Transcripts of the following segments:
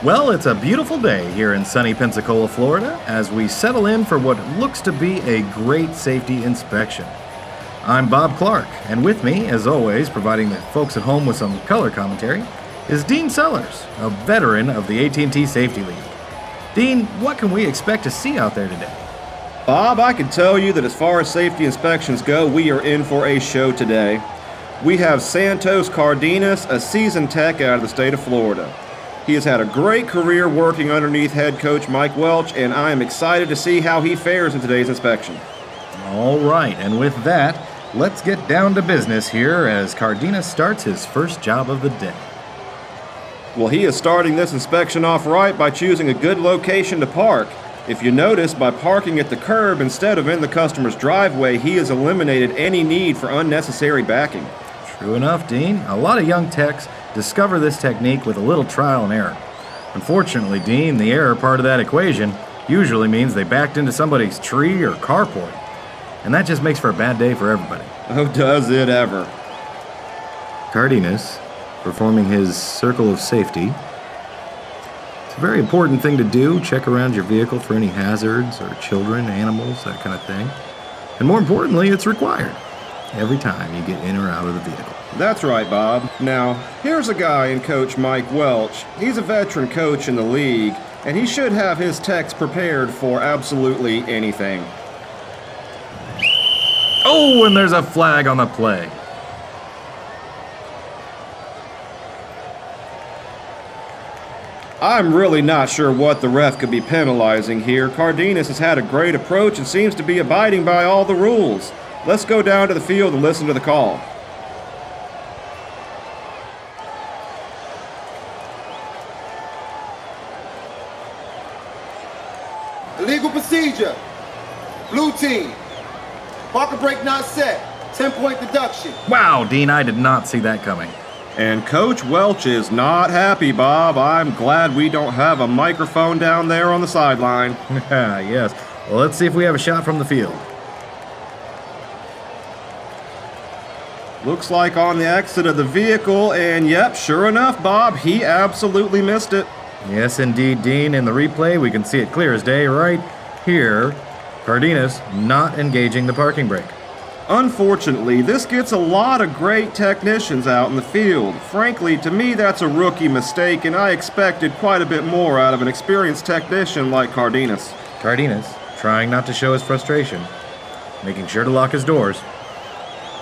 Well, it's a beautiful day here in sunny Pensacola, Florida, as we settle in for what looks to be a great safety inspection. I'm Bob Clark, and with me, as always, providing the folks at home with some color commentary, is Dean Sellers, a veteran of the At&T Safety League. Dean, what can we expect to see out there today? Bob, I can tell you that as far as safety inspections go, we are in for a show today. We have Santos Cardenas, a seasoned tech out of the state of Florida. He has had a great career working underneath head coach Mike Welch, and I am excited to see how he fares in today's inspection. All right, and with that, let's get down to business here as Cardenas starts his first job of the day. Well, he is starting this inspection off right by choosing a good location to park. If you notice, by parking at the curb instead of in the customer's driveway, he has eliminated any need for unnecessary backing. True enough, Dean. A lot of young techs discover this technique with a little trial and error. Unfortunately, Dean, the error part of that equation usually means they backed into somebody's tree or carport. And that just makes for a bad day for everybody. Oh, does it ever. Cardenas, performing his circle of safety. It's a very important thing to do. Check around your vehicle for any hazards or children, animals, that kind of thing. And more importantly, it's required every time you get in or out of the vehicle. That's right, Bob. Now, here's a guy in Coach Mike Welch. He's a veteran coach in the league, and he should have his techs prepared for absolutely anything. Oh, and there's a flag on the play. I'm really not sure what the ref could be penalizing here. Cardenas has had a great approach and seems to be abiding by all the rules. Let's go down to the field and listen to the call. Illegal procedure. Blue team. Parker brake not set. 10-point deduction. Wow, Dean, I did not see that coming. And Coach Welch is not happy, Bob. I'm glad we don't have a microphone down there on the sideline. Yes. Well, let's see if we have a shot from the field. Looks like on the exit of the vehicle, and yep, sure enough, Bob, he absolutely missed it. Yes, indeed, Dean. In the replay, we can see it clear as day right here. Cardenas not engaging the parking brake. Unfortunately, this gets a lot of great technicians out in the field. Frankly, to me, that's a rookie mistake, and I expected quite a bit more out of an experienced technician like Cardenas. Cardenas trying not to show his frustration, making sure to lock his doors.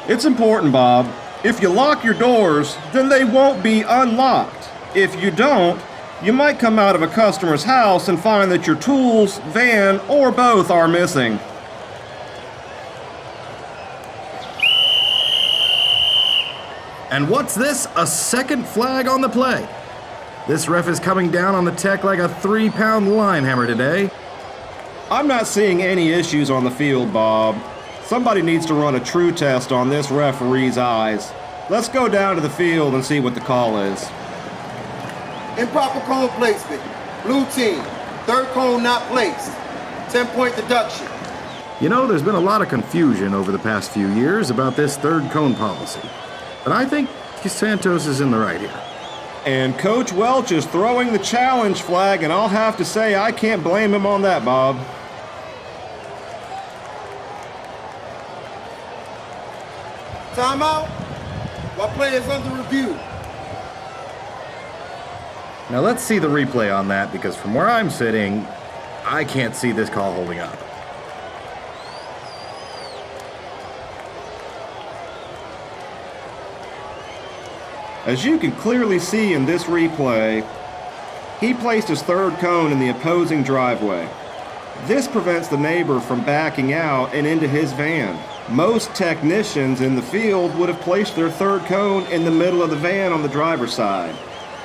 It's important, Bob. If you lock your doors, then they won't be unlocked. If you don't, you might come out of a customer's house and find that your tools, van, or both are missing. And what's this? A second flag on the play. This ref is coming down on the tech like a 3-pound line hammer today. I'm not seeing any issues on the field, Bob. Somebody needs to run a true test on this referee's eyes. Let's go down to the field and see what the call is. Improper cone placement. Blue team. Third cone not placed. 10-point deduction. You know, there's been a lot of confusion over the past few years about this third cone policy. But I think Santos is in the right here. And Coach Welch is throwing the challenge flag, and I'll have to say I can't blame him on that, Bob. Timeout. While play is under review. Now let's see the replay on that, because from where I'm sitting, I can't see this call holding up. As you can clearly see in this replay, he placed his third cone in the opposing driveway. This prevents the neighbor from backing out and into his van. Most technicians in the field would have placed their third cone in the middle of the van on the driver's side.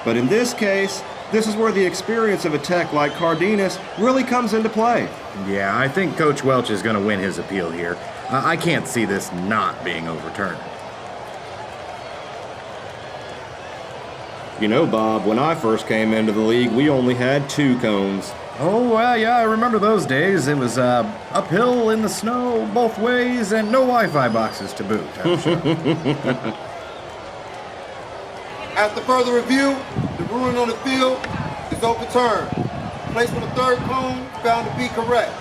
But in this case, this is where the experience of a tech like Cardenas really comes into play. Yeah, I think Coach Welch is going to win his appeal here. I can't see this not being overturned. You know, Bob, when I first came into the league, we only had 2 cones. Oh, well, yeah, I remember those days. It was uphill in the snow both ways and no Wi-Fi boxes to boot. I'm sure. After further review, the ruling on the field is is overturned. Placement of third cone is found to be correct.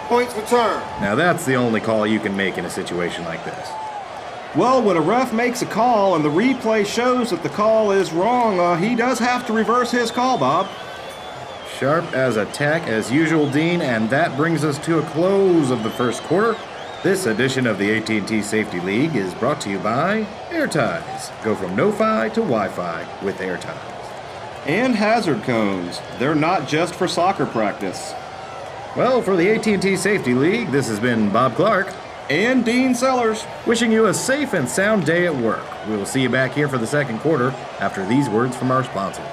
Points returned. Now that's the only call you can make in a situation like this. Well, when a ref makes a call and the replay shows that the call is wrong, he does have to reverse his call, Bob. Sharp as a tack as usual, Dean, and that brings us to a close of the first quarter. This edition of the At&T Safety League is brought to you by AirTies. Go from no-fi to Wi-Fi with AirTies. And hazard cones. They're not just for soccer practice. Well, for the At&T Safety League, this has been Bob Clark. And Dean Sellers. Wishing you a safe and sound day at work. We will see you back here for the second quarter after these words from our sponsors.